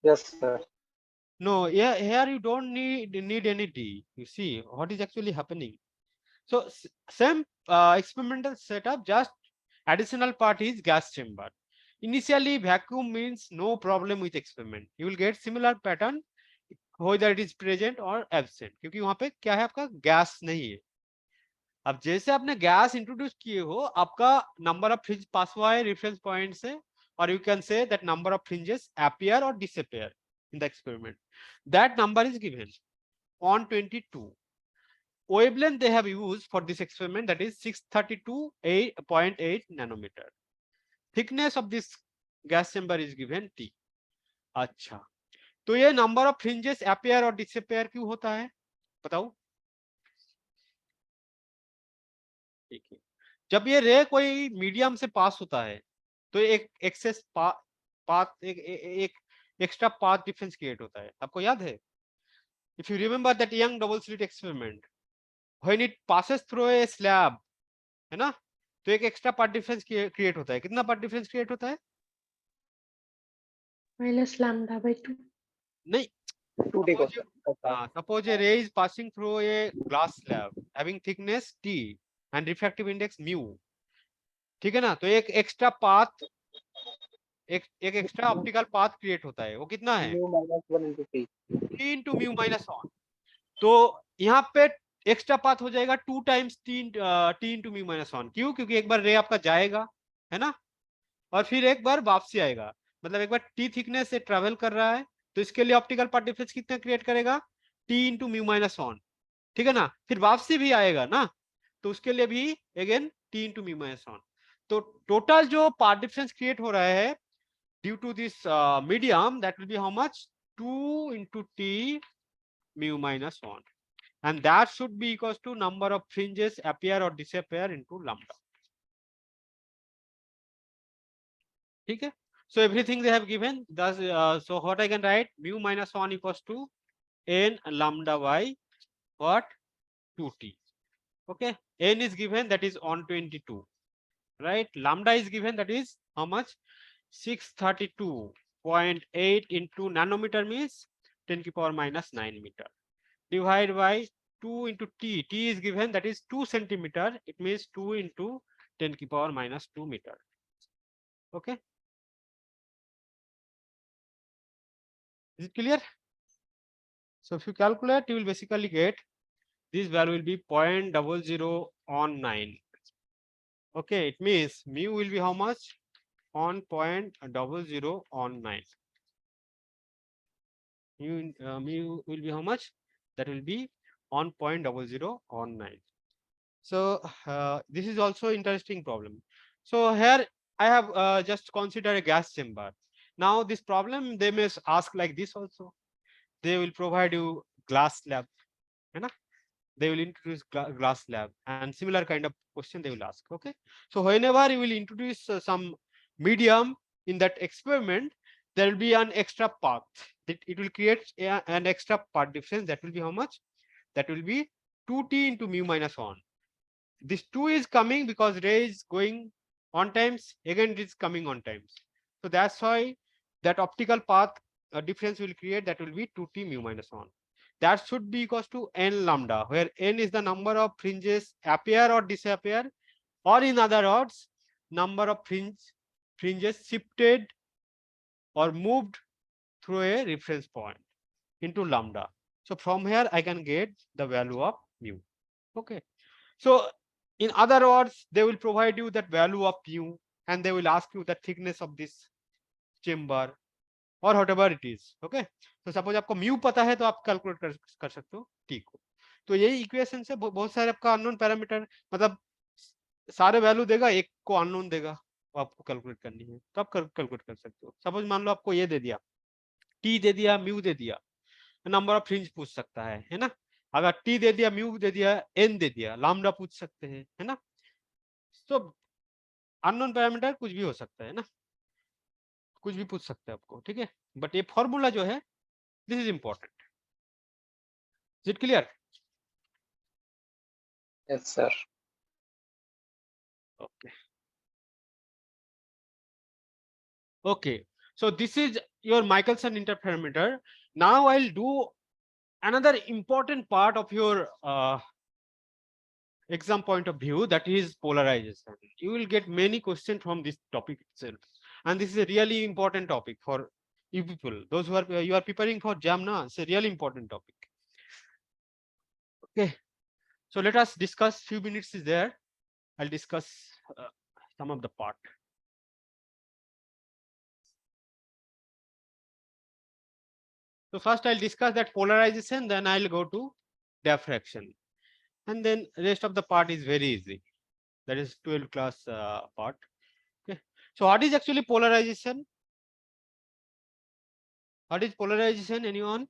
Yes sir No, yeah, here you don't need any D. You see what is actually happening. So same experimental setup, just additional part is gas chamber. Initially vacuum means no problem with experiment. You will get similar pattern whether it is present or absent, क्योंकि वहां पे क्या है आपका gas नहीं है. अब जैसे आपने गैस इंट्रोड्यूस किए हो, आपका नंबर ऑफ फ्रिंज पास हुआ है रेफरेंस पॉइंट से, और you can say that number of fringes appear और disappear in the experiment. That number is given on 22. Wavelength they have used for this experiment, that is 632.8 nanometer. Thickness of this gas chamber is given T. अच्छा, तो ये number of fringes appear और disappear क्यों होता है बताओ. ठीक है, जब ये रे कोई मीडियम से पास होता है तो एक एक्सेस पाथ एक एक्स्ट्रा पाथ डिफरेंस क्रिएट होता है. आपको याद है, if you remember that young double slit experiment, when it passes through A slab, है ना, तो एक एक्स्ट्रा पाथ डिफरेंस क्रिएट होता है. कितना पाथ डिफरेंस क्रिएट होता है? Minus lambda by 2. नहीं, 2D को suppose a ray is passing through a glass slab having thickness T and refractive index mu. ठीक है ना, तो एक एक्स्ट्रा पाथ एक एक्स्ट्रा ऑप्टिकल पाथ क्रिएट होता है. वो कितना है? Mu minus 1 into T. T into mu minus 1. तो यहाँ पे एक्स्ट्रा पाथ हो जाएगा 2 times T into mu minus 1. क्यों? क्योंकि एक बार रे आपका जाएगा, है ना, और फिर एक बार वापसी आएगा. मतलब एक बार T थिकनेस से ट्रेवल कर रहा है, तो इसके लिए ऑप्टिकल पाथ डिफरेंस कितना क्रिएट करेगा? T into mu minus 1. ठीक है ना, फिर वापसी भी आएगा ना, तो उसके लिए भी again T into mu minus 1. तो टोटल जो पाथ डिफरेंस क्रिएट हो रहा है due to this medium, that will be how much? 2 into T mu minus 1, and that should be equals to number of fringes appear or disappear into lambda. ठीक है, so everything they have given. Thus, so what I can write, mu minus 1 equals to n lambda by what? 2t. Okay, n is given, that is on 22, right? Lambda is given, that is how much? 632.8 into nanometer means 10 to the power minus 9 meter, divided by 2 into T. T is given, that is 2 centimeter. It means 2 into 10 to the power minus 2 meter. Okay, is it clear? So if you calculate, you will basically get this value will be 0.0019. Okay, it means mu will be how much? On 0.0019. Mu will be how much? That will be on 0.0019. So this is also interesting problem. So here I have just considered a gas chamber. Now this problem they may ask like this also. They will provide you glass slab, you know? They will introduce glass slab, and similar kind of question they will ask. Okay, so whenever you will introduce some medium in that experiment, there will be an extra path. it will create an extra part difference. That will be how much? That will be 2t into mu minus 1. This 2 is coming because ray is going on times, again it is coming on times. So that's why that optical path difference will create, that will be 2t mu minus 1. That should be equals to n lambda, where n is the number of fringes appear or disappear, or in other words, number of fringes shifted or moved through a reference point into lambda. So from here I can get the value of mu. Okay. So in other words, they will provide you that value of mu, and they will ask you the thickness of this chamber or whatever it is. Okay. So suppose आपको mu पता है तो आप calculate कर सकते हो, ठीक हो. तो यही इक्वेशन से बहुत सारे आपका अननोन पैरामीटर, मतलब सारे वैल्यू देगा, एक को अननोन देगा, वो आपको कैलकुलेट करनी है, तो आप कैलकुलेट कर सकते हो. सपोज मान लो आपको ये दे दिया, टी दे दिया, म्यू दे दिया, नंबर ऑफ फ्रिंज पूछ सकता है ना. अगर टी दे दिया, म्यू दे दिया, एन दे दिया, लैम्डा पूछ सकते हैं, है ना. तो अननोन पैरामीटर कुछ भी हो सकता है ना, कुछ भी पूछ सकते हैं आपको, ठीक है. बट ये फॉर्मूला जो है, this is important. Is it clear? Yes, sir. Okay. Okay. So this is your Michelson interferometer. Now I'll do another important part of your exam point of view, that is polarization. You will get many questions from this topic itself, and this is a really important topic for you people. Those who are you are preparing for JAM now, it's a really important topic. Okay, so let us discuss. Few minutes is there. I'll discuss some of the part. So first I'll discuss that polarization, then I'll go to diffraction, and then rest of the part is very easy. That is 12th class part. Okay. So what is actually polarization? What is polarization? Anyone?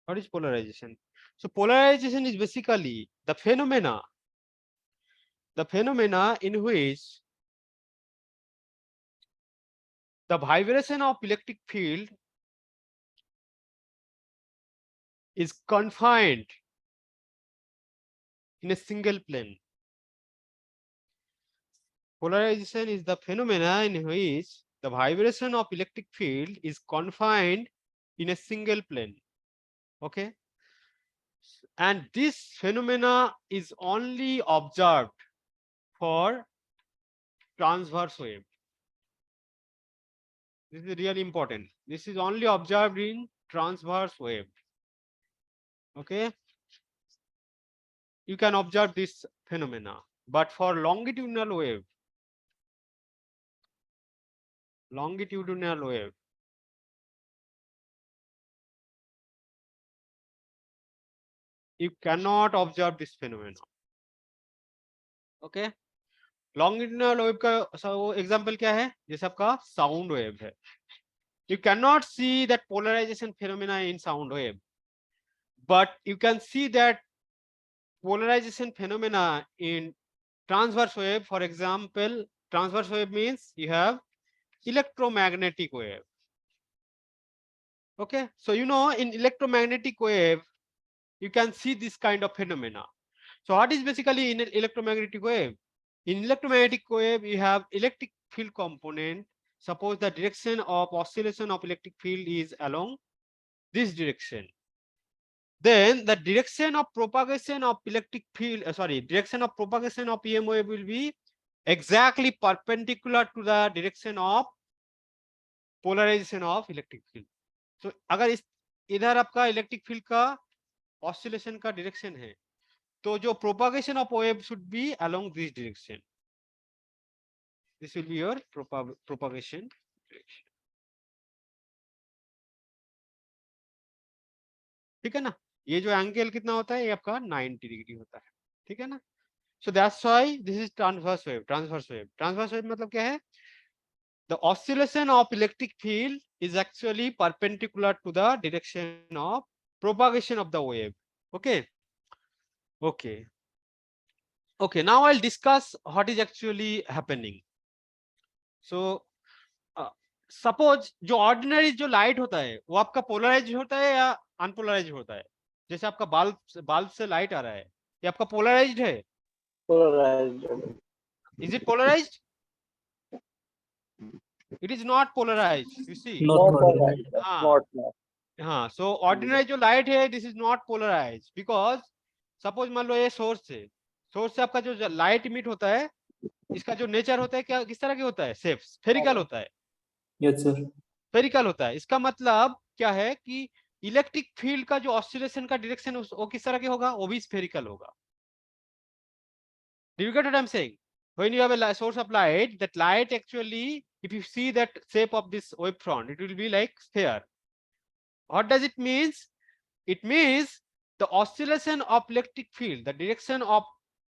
What is polarization? So polarization is basically the phenomena in which the vibration of electric field is confined in a single plane. Polarization is the phenomena in which the vibration of electric field is confined in a single plane. Okay. And this phenomena is only observed for transverse wave. This is really important. This is only observed in transverse wave. Okay. You can observe this phenomena, but for longitudinal wave, you cannot observe this phenomenon. Okay. Longitudinal wave का वो example क्या है? जैसे आपका sound wave है. You cannot see that polarization phenomena in sound wave, but you can see that polarization phenomena in transverse wave. For example, transverse wave means you have electromagnetic wave. Okay, so you know, in electromagnetic wave you can see this kind of phenomena. So what is basically in an electromagnetic wave? In electromagnetic wave you have electric field component. Suppose the direction of oscillation of electric field is along this direction, then the direction of propagation of electric field, direction of propagation of EM wave will be exactly perpendicular to the direction of polarization of electric field. So अगर इस इधर आपका electric field का oscillation का direction है, तो जो propagation of wave should be along this direction. This will be your propagation direction. ठीक है ना. ये जो एंगल कितना होता है, ये आपका 90 डिग्री होता है. ठीक है ना. So that's why this is transverse wave. Transverse wave मतलब क्या है? The oscillation of electric field is actually perpendicular to the direction of propagation of the wave. Okay. Okay, now I'll discuss what is actually happening. So suppose जो ordinary जो light होता है वो आपका polarise होता है या अनपोलराइज होता है? जैसे आपका बाल्ब से लाइट आ रहा है, ये आपका पोलराइज्ड है? Polarized. Is it polarized? It is not polarized, you see. Not Not polarized. polarized. हाँ Not. हाँ, सो ऑर्डिनरी जो लाइट है this is not polarized because suppose मान लो ये सोर्स है, सोर्स से आपका जो लाइट इमिट होता है इसका जो नेचर होता है क्या, किस तरह के होता है? सेफ स्फेरिकल होता है, Yes, sir. स्फेरिकल होता है। इसका मतलब क्या है कि इलेक्ट्रिक फील्ड का जो ऑसिलेशन का डायरेक्शन वो किस तरह के होगा? वो भी स्फेरिकल होगा। Do you get what I'm saying? When you have a source of light, that light actually, if you see that shape of this wavefront, it will be like sphere. What does it means? It means the oscillation of electric field, the direction of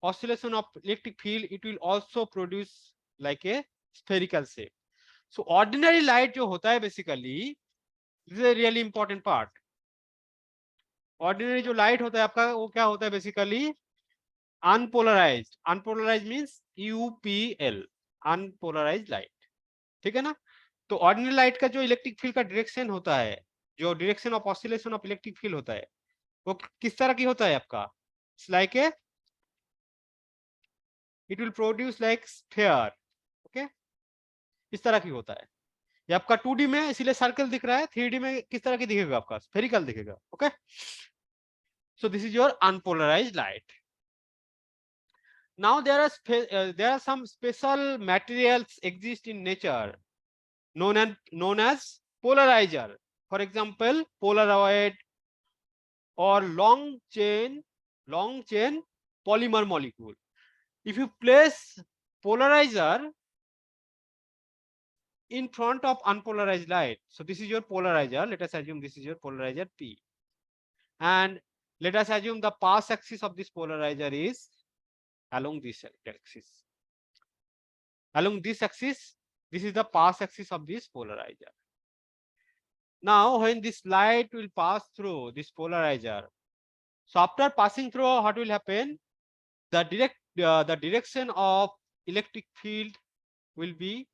oscillation of electric field, it will also produce like a spherical shape. So ordinary light जो होता है basically, this is a really important part. Ordinary जो light होता है आपका वो क्या होता है basically? Unpolarized. Unpolarized means UPL, unpolarized light. ठीक है ना? तो ऑर्डिनरी लाइट का जो इलेक्ट्रिक फील्ड का डायरेक्शन होता है, जो direction of oscillation of electric field होता है, वो किस तरह की होता है आपका? It's like a, it will produce like sphere. Okay, इस तरह की होता है। ये आपका 2D में इसीलिए सर्कल दिख रहा है, 3D में किस तरह की दिखेगा? आपका स्फेरिकल दिखेगा। Okay, so this is your unpolarised light. Now there are some special materials exist in nature known as polarizer. For example, Polaroid or long chain polymer molecule. If you place polarizer in front of unpolarized light, so this is your polarizer. Let us assume this is your polarizer P, and let us assume the path axis of this polarizer is along this axis. Along this axis, this is the path axis of this polarizer. Now, when this light will pass through this polarizer, so after passing through, what will happen? The direction of electric field will be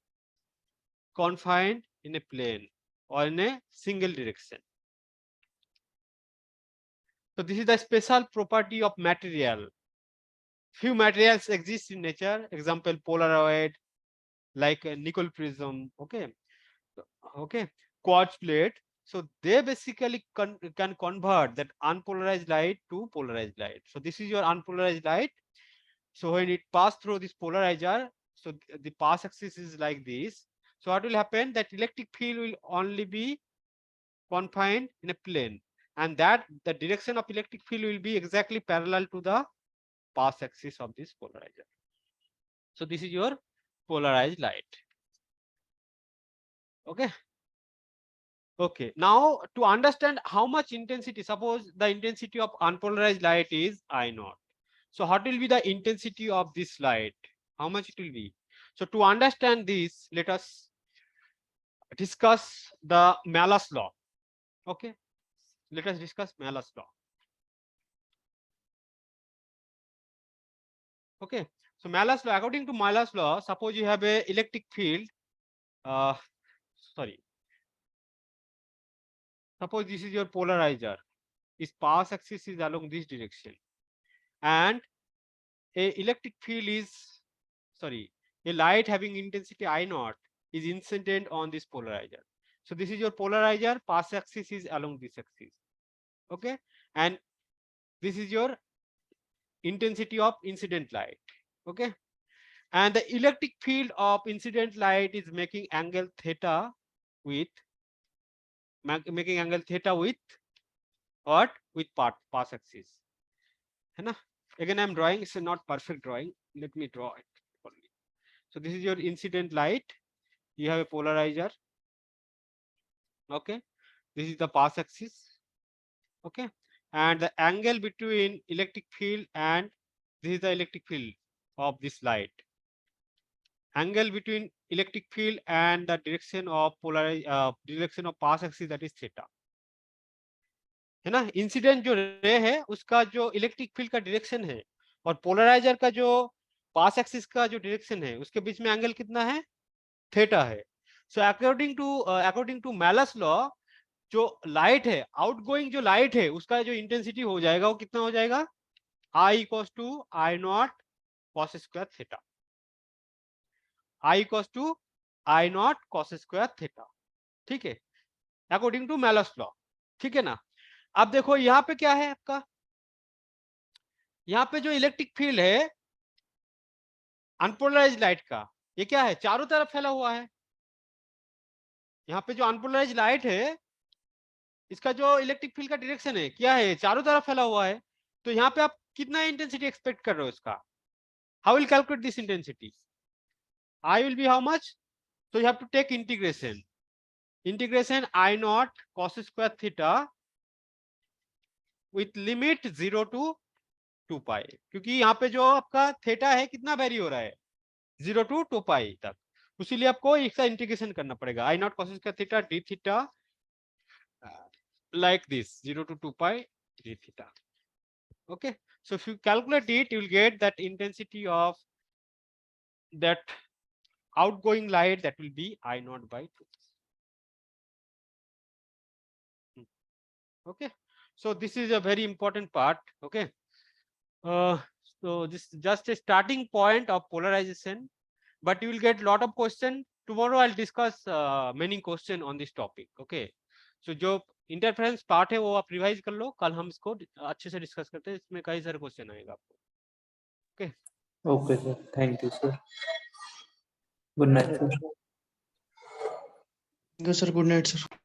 confined in a plane or in a single direction. So this is the special property of material. Few materials exist in nature. Example, Polaroid, like a nickel prism. Okay, quartz plate. So they basically can convert that unpolarized light to polarized light. So this is your unpolarized light. So when it pass through this polarizer, so the path axis is like this. So what will happen? That electric field will only be confined in a plane, and that the direction of electric field will be exactly parallel to the path axis of this polarizer. So this is your polarized light. Okay, now to understand how much intensity, suppose the intensity of unpolarized light is I0. So what will be the intensity of this light? How much it will be? So to understand this, let us discuss the Malus law. Okay, let us discuss Malus law. Okay, so Malus law, according to Malus law, suppose you have a electric field, suppose this is your polarizer, its path axis is along this direction, and a light having intensity I0 is incident on this polarizer. So this is your polarizer, path axis is along this axis. Okay, and this is your intensity of incident light. Okay, and the electric field of incident light is making angle theta with what? With path axis. Again, I'm drawing, it's not perfect drawing. Let me draw it. So this is your incident light. You have a polarizer. Okay, this is the path axis. Okay, and the angle between electric field and this is the electric field of this light. Angle between electric field and the direction of direction of path axis, that is theta. है ना? Incident जो ray है उसका जो electric field का direction है और polariser का जो पास एक्सिस का जो डायरेक्शन है उसके बीच में एंगल कितना है? थीटा है। So according to Malus law, जो लाइट है, आउटगोइंग जो लाइट है, उसका जो इंटेंसिटी हो जाएगा वो कितना हो जाएगा, I equals to I not cos square theta, I equals to I not cos square theta, ठीक है, अकॉर्डिंग टू मैलस लॉ, ठीक है ना। अब देखो यहाँ पे क्या है आपका, यहाँ पे जो इलेक्ट्रिक फील्ड है अनपोलराइज लाइट का, ये क्या है, चारों तरफ फैला हुआ है। यहाँ पे जो अनपोलराइज लाइट है, इसका जो इलेक्ट्रिक फील्ड का डायरेक्शन है क्या है, चारों तरफ फैला हुआ है। तो यहाँ पे आप कितना इंटेंसिटी एक्सपेक्ट कर रहे हो इसका, how will calculate this intensity, I will be how much, so you have to take integration I naught cos square theta with limit 0 to 2 pi, क्योंकि यहाँ पे जो आपका थीटा है कितना वेरी हो रहा है, 0 to 2 pi तक, उसीलिए आपको इसका इंटीग्रेशन करना पड़ेगा, I naught cos square theta d theta like this 0 to 2 pi d theta. Okay, so if you calculate it, you will get that intensity of that outgoing light, that will be I naught by 2. Okay, so this is a very important part. Okay, so this is just a starting point of polarization, but you will get lot of question. Tomorrow I'll discuss many question on this topic. Okay, so जो interference part है वो आप revise कर लो, कल हम इसको अच्छे से डिस्कस करते हैं, इसमें कई सारे क्वेश्चन आएगा आपको। Okay okay sir, thank you sir, good night sir. Sir good night sir.